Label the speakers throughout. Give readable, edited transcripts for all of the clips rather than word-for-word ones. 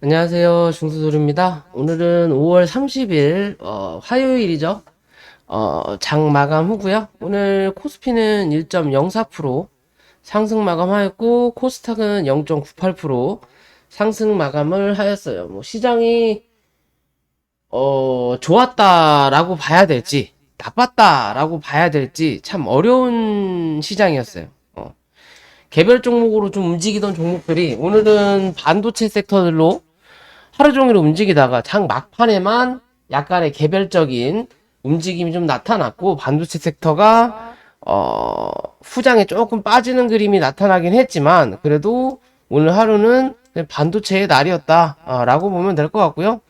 Speaker 1: 안녕하세요. 중수소리입니다. 오늘은 5월 30일, 화요일이죠. 장 마감 후고요. 오늘 코스피는 1.04% 상승 마감하였고, 코스닥은 0.98% 상승 마감을 하였어요. 뭐, 시장이, 좋았다라고 봐야 될지, 나빴다라고 봐야 될지, 참 어려운 시장이었어요. 개별 종목으로 좀 움직이던 종목들이 오늘은 반도체 섹터들로 하루 종일 움직이다가 장 막판에만 약간의 개별적인 움직임이 좀 나타났고 반도체 섹터가 후장에 조금 빠지는 그림이 나타나긴 했지만 그래도 오늘 하루는 반도체의 날이었다 라고 보면 될 것 같고요.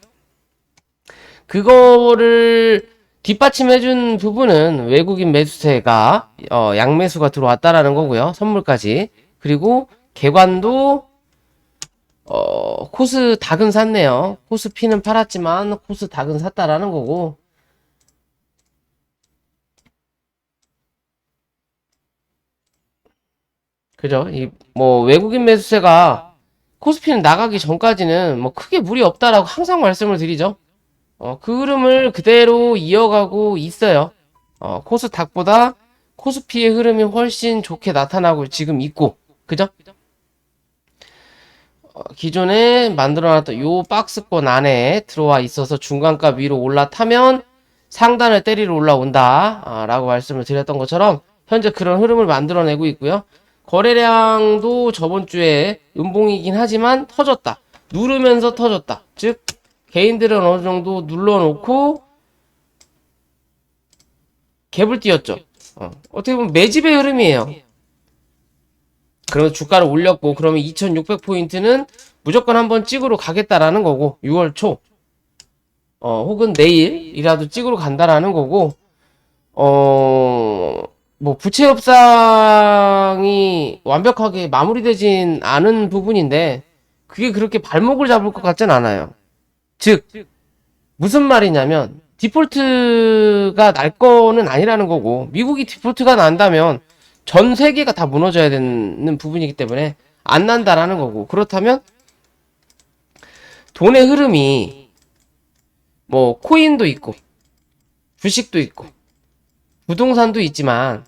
Speaker 1: 그거를 뒷받침해준 부분은 외국인 매수세가 양매수가 들어왔다라는 거고요. 선물까지. 그리고 개관도 코스 닥은 샀네요. 코스 피는 팔았지만 코스 닥은 샀다라는 거고. 그죠? 뭐 외국인 매수세가 코스피는 나가기 전까지는 뭐 크게 무리 없다라고 항상 말씀을 드리죠. 그 흐름을 그대로 이어가고 있어요. 코스닥보다 코스피의 흐름이 훨씬 좋게 나타나고 지금 있고. 그죠? 기존에 만들어놨던 요 박스권 안에 들어와 있어서 중간값 위로 올라타면 상단을 때리러 올라온다 라고 말씀을 드렸던 것처럼 현재 그런 흐름을 만들어내고 있고요. 거래량도 저번 주에 음봉이긴 하지만 터졌다. 누르면서 터졌다. 즉 개인들은 어느 정도 눌러놓고 갭을 띄웠죠. 어떻게 보면 매집의 흐름이에요. 그러면 주가를 올렸고 그러면 2600포인트는 무조건 한번 찍으러 가겠다라는 거고 6월 초 혹은 내일이라도 찍으러 간다라는 거고 뭐 부채 협상이 완벽하게 마무리되진 않은 부분인데 그게 그렇게 발목을 잡을 것 같진 않아요. 즉 무슨 말이냐면 디폴트가 날 거는 아니라는 거고 미국이 디폴트가 난다면 전 세계가 다 무너져야 되는 부분이기 때문에 안 난다라는 거고 그렇다면 돈의 흐름이 뭐 코인도 있고 주식도 있고 부동산도 있지만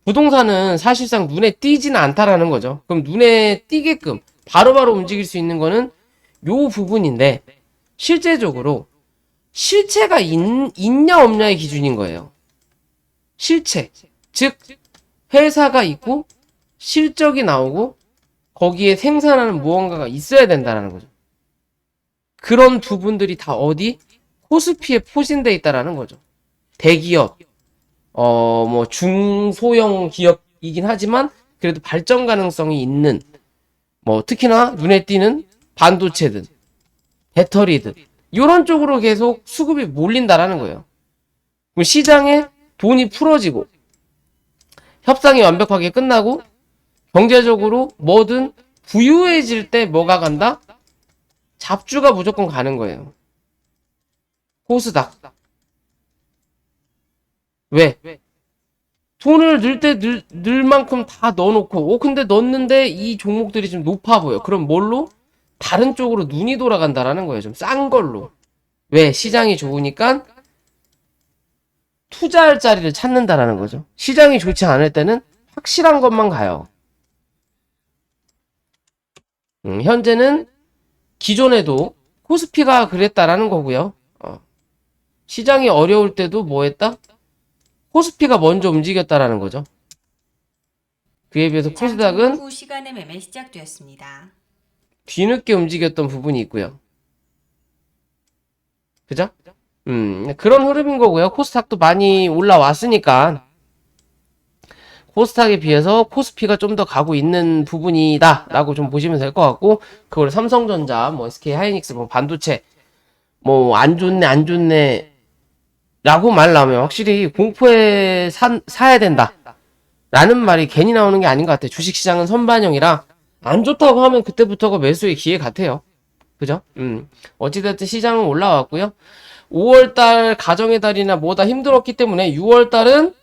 Speaker 1: 부동산은 사실상 눈에 띄지는 않다라는 거죠. 그럼 눈에 띄게끔 바로바로 움직일 수 있는 거는 요 부분인데 실제적으로 실체가 있냐 없냐의 기준인 거예요. 실체. 즉 회사가 있고 실적이 나오고 거기에 생산하는 무언가가 있어야 된다는 거죠. 그런 부분들이 다 어디? 코스피에 포진돼 있다라는 거죠. 대기업, 뭐 중소형 기업이긴 하지만 그래도 발전 가능성이 있는 뭐 특히나 눈에 띄는 반도체든 배터리든 이런 쪽으로 계속 수급이 몰린다라는 거예요. 그럼 시장에 돈이 풀어지고 협상이 완벽하게 끝나고 경제적으로 뭐든 부유해질 때 뭐가 간다? 잡주가 무조건 가는 거예요. 코스닥. 왜? 돈을 넣을 때 넣을 만큼 다 넣어놓고 근데 넣었는데 이 종목들이 좀 높아 보여. 그럼 뭘로? 다른 쪽으로 눈이 돌아간다라는 거예요. 좀 싼 걸로. 왜? 시장이 좋으니까 투자할 자리를 찾는다라는 거죠. 시장이 좋지 않을 때는 확실한 것만 가요. 현재는 기존에도 코스피가 그랬다라는 거고요. 시장이 어려울 때도 뭐 했다? 코스피가 먼저 움직였다라는 거죠. 그에 비해서 코스닥은
Speaker 2: 후 시간에 매매 시작되었습니다.
Speaker 1: 뒤늦게 움직였던 부분이 있고요. 그죠? 그런 흐름인 거고요. 코스닥도 많이 올라왔으니까 코스닥에 비해서 코스피가 좀 더 가고 있는 부분이다 라고 좀 보시면 될 것 같고 그걸 삼성전자, 뭐 SK 하이닉스, 뭐 반도체 뭐 안 좋네 안 좋네 라고 말 나오면 확실히 공포에 사야 된다 라는 말이 괜히 나오는 게 아닌 것 같아요. 주식시장은 선반영이라 안 좋다고 하면 그때부터가 매수의 기회 같아요. 그죠? 어찌됐든 시장은 올라왔고요. 5월달 가정의 달이나 뭐다 힘들었기 때문에 6월달은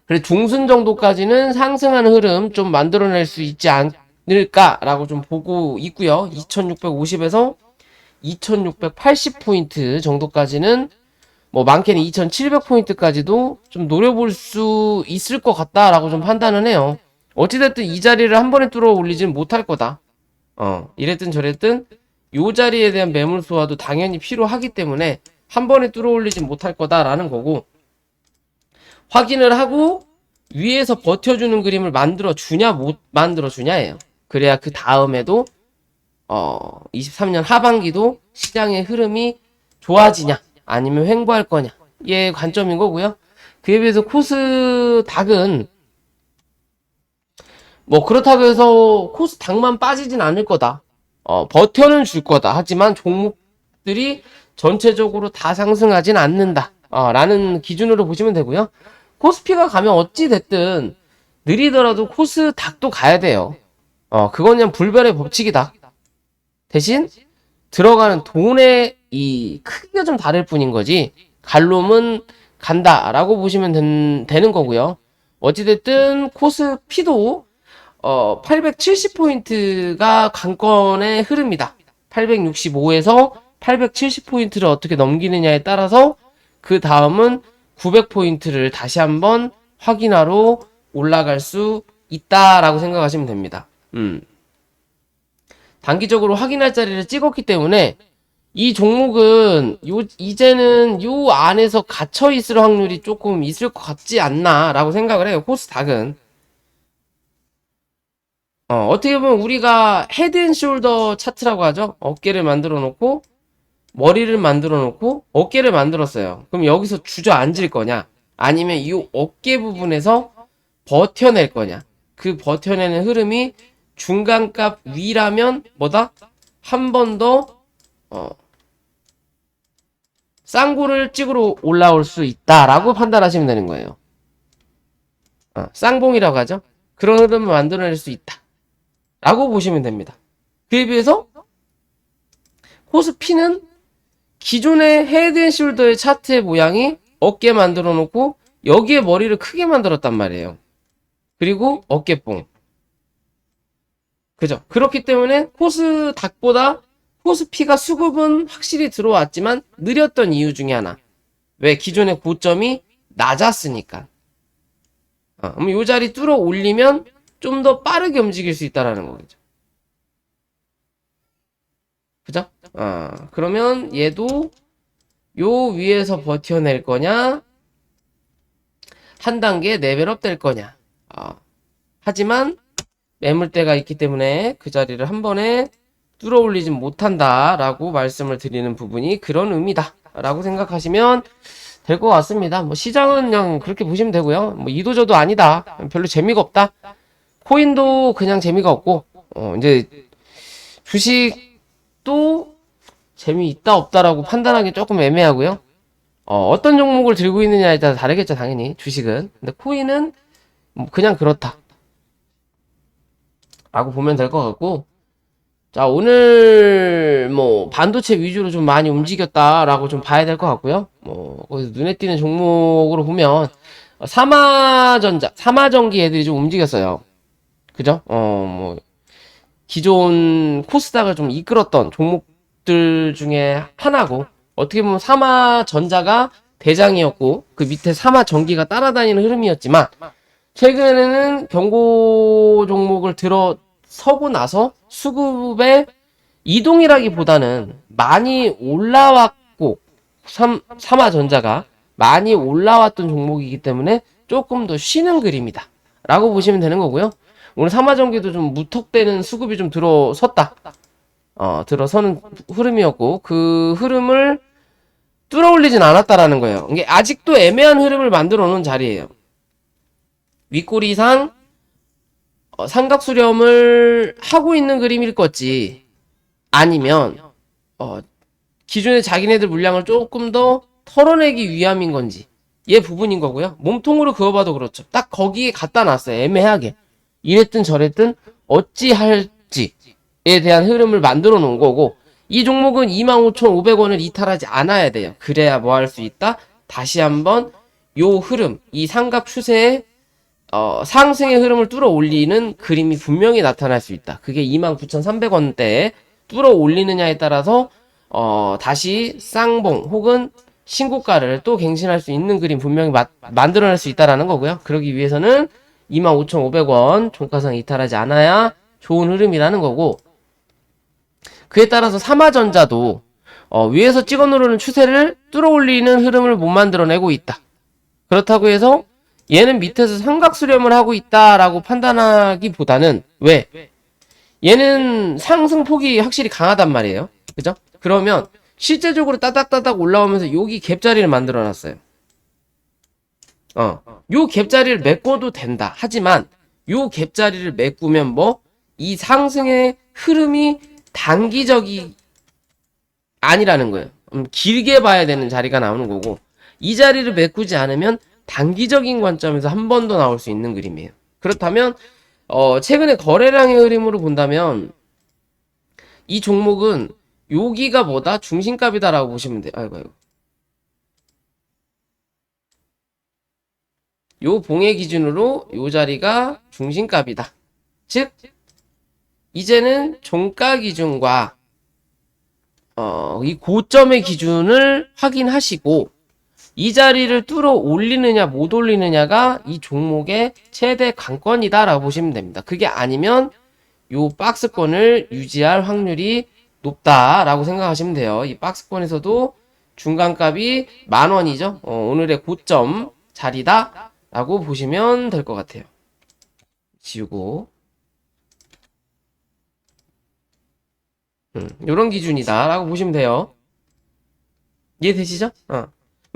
Speaker 1: 그래 중순 정도까지는 상승하는 흐름 좀 만들어낼 수 있지 늘까라고 좀 보고 있고요. 2650에서 2680포인트 정도까지는 뭐 많게는 2700포인트까지도 좀 노려볼 수 있을 것 같다라고 좀 판단을 해요. 어찌됐든 이 자리를 한 번에 뚫어 올리진 못할 거다. 이랬든 저랬든 요 자리에 대한 매물 소화도 당연히 필요하기 때문에 한 번에 뚫어 올리진 못할 거다라는 거고, 확인을 하고 위에서 버텨주는 그림을 만들어 주냐 못 만들어 주냐예요. 그래야 그 다음에도 23년 하반기도 시장의 흐름이 좋아지냐 아니면 횡보할 거냐, 이게 관점인 거고요. 그에 비해서 코스닥은 뭐 그렇다고 해서 코스닥만 빠지진 않을 거다. 버텨는 줄 거다. 하지만 종목들이 전체적으로 다 상승하진 않는다. 라는 기준으로 보시면 되고요. 코스피가 가면 어찌 됐든 느리더라도 코스닥도 가야 돼요. 그건 그냥 불변의 법칙이다. 대신 들어가는 돈의 이 크기가 좀 다를 뿐인 거지, 갈놈은 간다라고 보시면 되는 거고요. 어찌됐든 코스피도 870포인트가 관건의 흐름이다. 865에서 870포인트를 어떻게 넘기느냐에 따라서 그 다음은 900포인트를 다시 한번 확인하러 올라갈 수 있다라고 생각하시면 됩니다. 단기적으로 확인할 자리를 찍었기 때문에 이 종목은 이제는 요 안에서 갇혀 있을 확률이 조금 있을 것 같지 않나라고 생각을 해요. 코스닥은. 어떻게 보면 우리가 헤드앤숄더 차트라고 하죠. 어깨를 만들어 놓고 머리를 만들어 놓고 어깨를 만들었어요. 그럼 여기서 주저앉을 거냐, 아니면 이 어깨 부분에서 버텨낼 거냐. 그 버텨내는 흐름이 중간값 위라면 뭐다? 한 번 더 쌍고를 찍으러 올라올 수 있다라고 판단하시면 되는 거예요. 쌍봉이라고 하죠. 그런 흐름을 만들어낼 수 있다 라고 보시면 됩니다. 그에 비해서 코스피는 기존의 헤드앤숄더의 차트의 모양이 어깨 만들어 놓고 여기에 머리를 크게 만들었단 말이에요. 그리고 어깨뽕. 그죠? 그렇기 때문에 코스닥보다 코스피가 수급은 확실히 들어왔지만 느렸던 이유 중에 하나. 왜? 기존의 고점이 낮았으니까. 그럼 이 자리 뚫어 올리면 좀 더 빠르게 움직일 수 있다라는 거겠죠. 그죠? 그러면 얘도 요 위에서 버텨낼 거냐, 한 단계 레벨업 될 거냐. 하지만 매물대가 있기 때문에 그 자리를 한 번에 뚫어 올리진 못한다 라고 말씀을 드리는 부분이 그런 의미다 라고 생각하시면 될 것 같습니다. 뭐 시장은 그냥 그렇게 보시면 되고요. 뭐 이도저도 아니다, 별로 재미가 없다, 코인도 그냥 재미가 없고, 이제 주식도 재미있다 없다라고 판단하기 조금 애매하고요. 어떤 종목을 들고 있느냐에 따라 다르겠죠, 당연히 주식은. 근데 코인은 뭐 그냥 그렇다 라고 보면 될 것 같고, 자, 오늘 뭐 반도체 위주로 좀 많이 움직였다라고 좀 봐야 될 것 같고요. 뭐 거기서 눈에 띄는 종목으로 보면 삼화전기 애들이 좀 움직였어요. 그죠? 뭐 기존 코스닥을 좀 이끌었던 종목들 중에 하나고, 어떻게 보면 삼화전자가 대장이었고 그 밑에 삼화전기가 따라다니는 흐름이었지만, 최근에는 경고 종목을 들어서고 나서 수급의 이동이라기보다는 많이 올라왔고, 삼화전자가 많이 올라왔던 종목이기 때문에 조금 더 쉬는 그림이다 라고 보시면 되는 거고요. 오늘 삼화전기도 좀 무턱대는 수급이 좀 들어섰다. 들어서는 흐름이었고, 그 흐름을 뚫어 올리진 않았다라는 거예요. 이게 아직도 애매한 흐름을 만들어 놓은 자리예요. 윗꼬리상 삼각수렴을 하고 있는 그림일 것지, 아니면 기존의 자기네들 물량을 조금 더 털어내기 위함인 건지, 얘 부분인 거고요. 몸통으로 그어봐도 그렇죠. 딱 거기에 갖다 놨어요, 애매하게. 이랬든 저랬든 어찌할지에 대한 흐름을 만들어 놓은 거고, 이 종목은 25,500원을 이탈하지 않아야 돼요. 그래야 뭐 할 수 있다? 다시 한번 요 흐름, 이 삼각 추세에 상승의 흐름을 뚫어 올리는 그림이 분명히 나타날 수 있다. 그게 29,300원대에 뚫어 올리느냐에 따라서 다시 쌍봉 혹은 신고가를 또 갱신할 수 있는 그림 분명히 만들어낼 수 있다라는 거고요. 그러기 위해서는 25,500원 종가상 이탈하지 않아야 좋은 흐름이라는 거고, 그에 따라서 삼화전자도 위에서 찍어 누르는 추세를 뚫어 올리는 흐름을 못 만들어내고 있다. 그렇다고 해서 얘는 밑에서 삼각 수렴을 하고 있다라고 판단하기보다는, 왜? 얘는 상승폭이 확실히 강하단 말이에요. 그죠? 그러면 실제적으로 따닥따닥 올라오면서 여기 갭자리를 만들어 놨어요. 요 갭자리를 메꿔도 된다. 하지만 요 갭자리를 메꾸면 뭐 이 상승의 흐름이 단기적이 아니라는 거예요. 길게 봐야 되는 자리가 나오는 거고, 이 자리를 메꾸지 않으면 단기적인 관점에서 한 번 더 나올 수 있는 그림이에요. 그렇다면 최근에 거래량의 흐름으로 본다면 이 종목은 여기가 뭐다? 중심값이다라고 보시면 돼요. 아이고. 요 봉의 기준으로 요 자리가 중심값이다. 즉 이제는 종가 기준과 이 고점의 기준을 확인하시고, 이 자리를 뚫어 올리느냐 못 올리느냐가 이 종목의 최대 관건이다라고 보시면 됩니다. 그게 아니면 요 박스권을 유지할 확률이 높다라고 생각하시면 돼요. 이 박스권에서도 중간값이 10,000원이죠. 오늘의 고점 자리다라고 보시면 될 것 같아요. 지우고 요런 기준이다라고 보시면 돼요. 이해되시죠?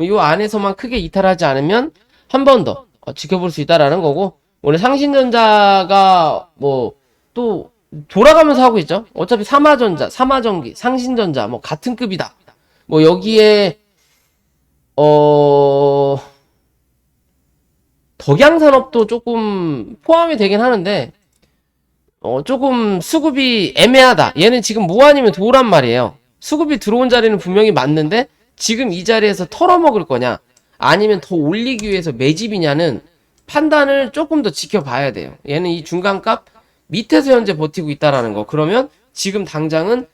Speaker 1: 요 안에서만 크게 이탈하지 않으면 한 번 더 지켜볼 수 있다라는 거고, 오늘 상신전자가 뭐 또 돌아가면서 하고 있죠. 어차피 삼화전자, 삼화전기, 상신전자 뭐 같은 급이다. 뭐 여기에 덕양산업도 조금 포함이 되긴 하는데 조금 수급이 애매하다. 얘는 지금 뭐 아니면 도란 말이에요. 수급이 들어온 자리는 분명히 맞는데 지금 이 자리에서 털어먹을 거냐 아니면 더 올리기 위해서 매집이냐는 판단을 조금 더 지켜봐야 돼요. 얘는 이 중간값 밑에서 현재 버티고 있다라는 거. 그러면 지금 당장은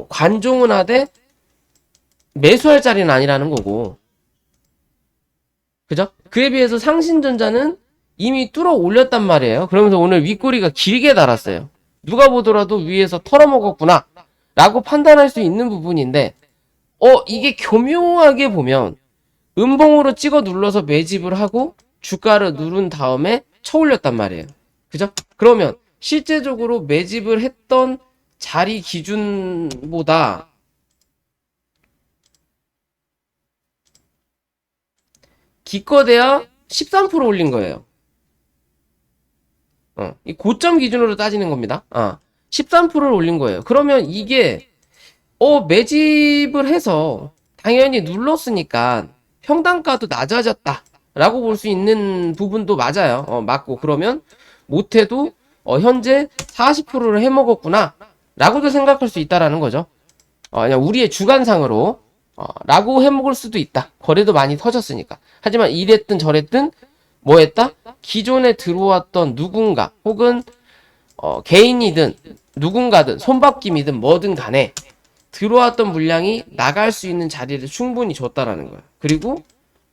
Speaker 1: 관종은 하되 매수할 자리는 아니라는 거고, 그죠? 그에 비해서 상신전자는 이미 뚫어 올렸단 말이에요. 그러면서 오늘 윗꼬리가 길게 달았어요. 누가 보더라도 위에서 털어먹었구나 라고 판단할 수 있는 부분인데, 이게 교묘하게 보면 음봉으로 찍어 눌러서 매집을 하고 주가를 누른 다음에 쳐올렸단 말이에요. 그죠? 그러면 실제적으로 매집을 했던 자리 기준보다 기껏해야 13% 올린 거예요. 이 고점 기준으로 따지는 겁니다. 13%를 올린 거예요. 그러면 이게 매집을 해서 당연히 눌렀으니까 평단가도 낮아졌다 라고 볼 수 있는 부분도 맞아요. 맞고, 그러면 못해도 현재 40%를 해먹었구나 라고도 생각할 수 있다라는 거죠. 그냥 우리의 주관상으로 라고 해먹을 수도 있다. 거래도 많이 터졌으니까. 하지만 이랬든 저랬든 뭐 했다? 기존에 들어왔던 누군가 혹은 개인이든 누군가든 손바뀜이든 뭐든 간에 들어왔던 물량이 나갈 수 있는 자리를 충분히 줬다라는 거예요. 그리고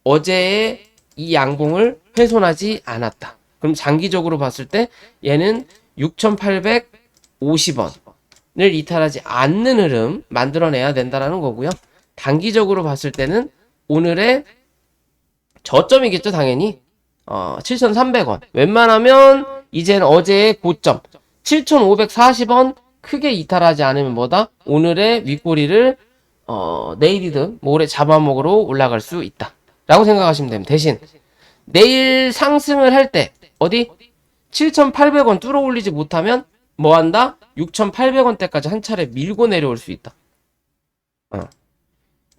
Speaker 1: 어제의 이 양봉을 훼손하지 않았다. 그럼 장기적으로 봤을 때 얘는 6,850원을 이탈하지 않는 흐름 만들어내야 된다라는 거고요. 단기적으로 봤을 때는 오늘의 저점이겠죠, 당연히. 7,300원. 웬만하면 이제는 어제의 고점 7,540원 크게 이탈하지 않으면 뭐다? 오늘의 윗꼬리를 내일이든 모레 잡아먹으러 올라갈 수 있다 라고 생각하시면 됩니다. 대신 내일 상승을 할 때 어디? 7,800원 뚫어 올리지 못하면 뭐 한다? 6,800원대까지 한 차례 밀고 내려올 수 있다.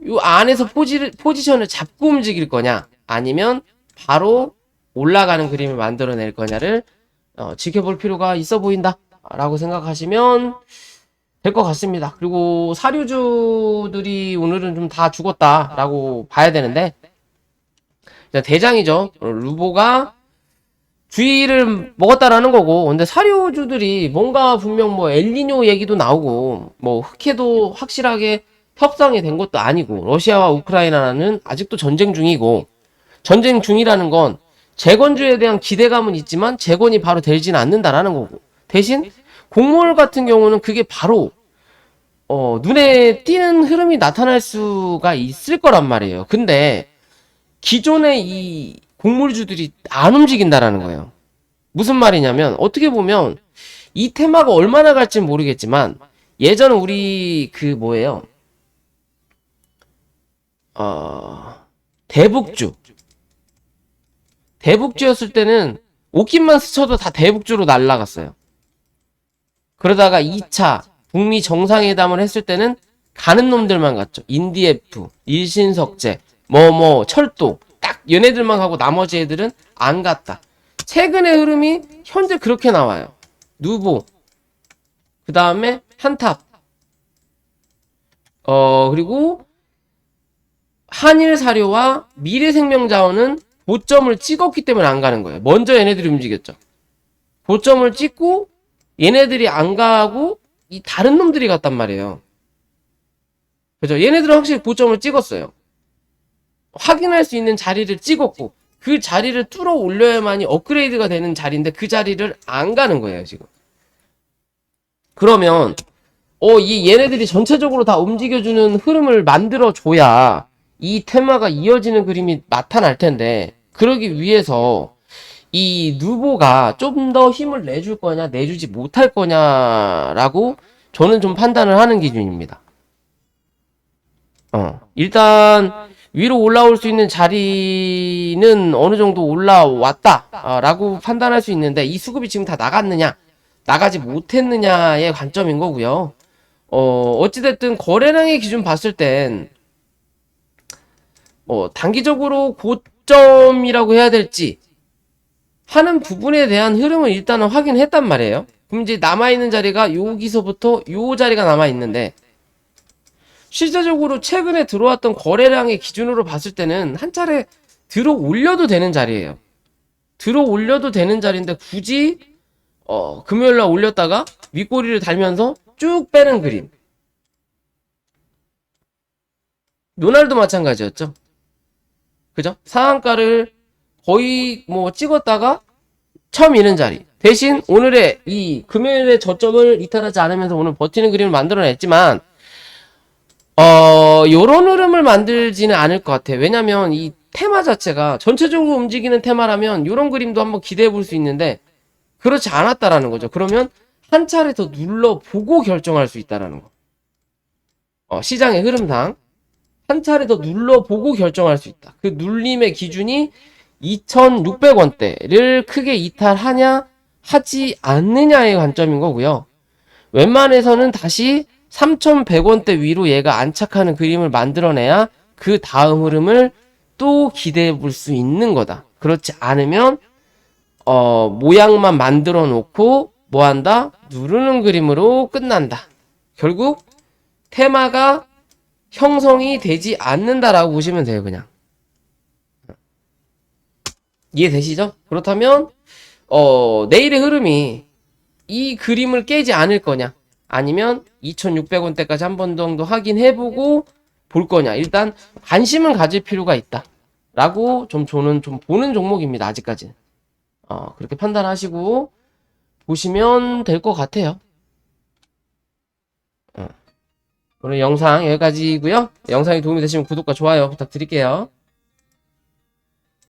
Speaker 1: 요 안에서 포지션을 잡고 움직일 거냐 아니면 바로 올라가는 그림을 만들어낼 거냐를 지켜볼 필요가 있어 보인다 라고 생각하시면 될 것 같습니다. 그리고 사료주들이 오늘은 좀 다 죽었다 라고 봐야 되는데, 대장이죠. 루보가 주의를 먹었다라는 거고. 근데 사료주들이 뭔가 분명 뭐 엘니뇨 얘기도 나오고 뭐 흑해도 확실하게 협상이 된 것도 아니고, 러시아와 우크라이나는 아직도 전쟁 중이고, 전쟁 중이라는 건 재건주에 대한 기대감은 있지만 재건이 바로 되지는 않는다라는 거고, 대신 곡물 같은 경우는 그게 바로 눈에 띄는 흐름이 나타날 수가 있을 거란 말이에요. 근데 기존의 이 곡물주들이 안 움직인다라는 거예요. 무슨 말이냐면, 어떻게 보면 이 테마가 얼마나 갈지는 모르겠지만, 예전 우리 그 뭐예요? 대북주. 대북주였을 때는 옷깃만 스쳐도 다 대북주로 날라갔어요. 그러다가 2차 북미 정상회담을 했을 때는 가는 놈들만 갔죠. 인디에프, 일신석재, 철도. 딱 얘네들만 가고 나머지 애들은 안 갔다. 최근의 흐름이 현재 그렇게 나와요. 누보, 그 다음에 한탑, 그리고 한일사료와 미래생명자원은 고점을 찍었기 때문에 안 가는 거예요. 먼저 얘네들이 움직였죠. 고점을 찍고 얘네들이 안 가고 이 다른 놈들이 갔단 말이에요. 그죠? 얘네들은 확실히 고점을 찍었어요. 확인할 수 있는 자리를 찍었고, 그 자리를 뚫어 올려야만이 업그레이드가 되는 자리인데 그 자리를 안 가는 거예요, 지금. 그러면 이 얘네들이 전체적으로 다 움직여주는 흐름을 만들어줘야 이 테마가 이어지는 그림이 나타날 텐데, 그러기 위해서 이 누보가 좀 더 힘을 내줄 거냐 내주지 못할 거냐라고 저는 좀 판단을 하는 기준입니다. 일단 위로 올라올 수 있는 자리는 어느 정도 올라왔다 라고 판단할 수 있는데, 이 수급이 지금 다 나갔느냐 나가지 못했느냐의 관점인 거고요. 어찌됐든 거래량의 기준 봤을 땐 단기적으로 고점이라고 해야 될지 하는 부분에 대한 흐름을 일단은 확인했단 말이에요. 그럼 이제 남아있는 자리가 여기서부터 요 자리가 남아있는데, 실제적으로 최근에 들어왔던 거래량의 기준으로 봤을 때는 한 차례 들어 올려도 되는 자리예요. 들어 올려도 되는 자리인데 굳이 금요일날 올렸다가 윗꼬리를 달면서 쭉 빼는 그림. 노날도 마찬가지였죠. 그죠? 상한가를 거의 뭐 찍었다가 처음 이는 자리. 대신 오늘의 이 금요일의 저점을 이탈하지 않으면서 오늘 버티는 그림을 만들어냈지만, 요런 흐름을 만들지는 않을 것 같아요. 왜냐면 이 테마 자체가 전체적으로 움직이는 테마라면 요런 그림도 한번 기대해 볼 수 있는데, 그렇지 않았다라는 거죠. 그러면 한 차례 더 눌러보고 결정할 수 있다라는 거. 시장의 흐름상 한 차례 더 눌러보고 결정할 수 있다. 그 눌림의 기준이 2,600원대를 크게 이탈하냐 하지 않느냐의 관점인 거고요. 웬만해서는 다시 3,100원대 위로 얘가 안착하는 그림을 만들어내야 그 다음 흐름을 또 기대해 볼 수 있는 거다. 그렇지 않으면 모양만 만들어 놓고 뭐한다? 누르는 그림으로 끝난다. 결국 테마가 형성이 되지 않는다라고 보시면 돼요. 그냥 이해되시죠? 그렇다면 내일의 흐름이 이 그림을 깨지 않을 거냐, 아니면 2,600원대까지 한 번 정도 확인해보고 볼 거냐, 일단 관심은 가질 필요가 있다 라고 저는 좀 보는 종목입니다. 아직까지는 그렇게 판단하시고 보시면 될 것 같아요. 오늘 영상 여기까지고요. 영상이 도움이 되시면 구독과 좋아요 부탁드릴게요.